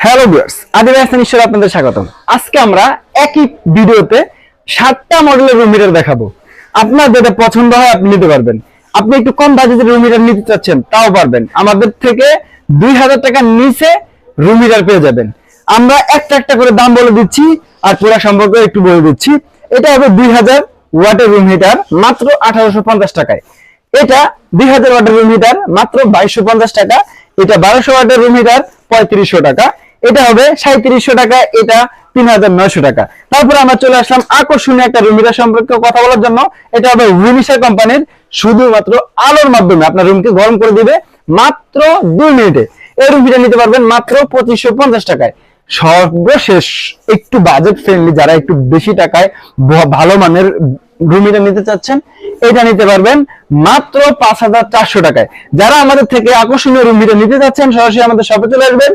Hello viewers, আদিবাসী নিশ্চয় আপনাদের স্বাগতম। আজকে আমরা একই ভিডিওতে 7টা মডেলের রুম হিটার দেখাবো। আপনার যেটা পছন্দ হয় আপনি নিতে পারবেন। আপনি একটু কম বাজেটের রুম হিটার নিতে চাচ্ছেন তাও পারবেন। আমাদের থেকে 2000 টাকার নিচে রুম হিটার পেয়ে যাবেন। আমরা একটা একটা করে দাম বলে দিচ্ছি আর পুরো সম্পর্কে একটু বলে দিচ্ছি। এটা হবে 2000 ওয়াটের রুম হিটার মাত্র 1850 টাকায়। এটা 2000 ওয়াটের রুম হিটার মাত্র 2250 টাকা। এটা 1200 ওয়াটের রুম হিটার 3500 টাকা। এটা হবে 3700 টাকা। এটা 3900 টাকা। তারপরে আমরা চলে আসলাম আকর্ষণীয় একটা রুম হিটার সম্পর্কে কথা বলার জন্য। এটা হবে উইনিশার কোম্পানির, শুধুমাত্র আলোর মাধ্যমে আপনার রুমকে গরম করে দিবে মাত্র 2 মিনিটে। এই রুম হিটার নিতে পারবেন মাত্র 2550 টাকায়। সর্বশেষ একটু বাজেট ফ্রেন্ডলি, যারা একটু বেশি টাকায় ভালো মানের রুম হিটার নিতে চাচ্ছেন, এটা নিতে পারবেন মাত্র 5400 টাকায়। যারা আমাদের থেকে আকর্ষণীয় রুম হিটার নিতে চাচ্ছেন সরাসরি আমাদের শপে চলে আসবেন।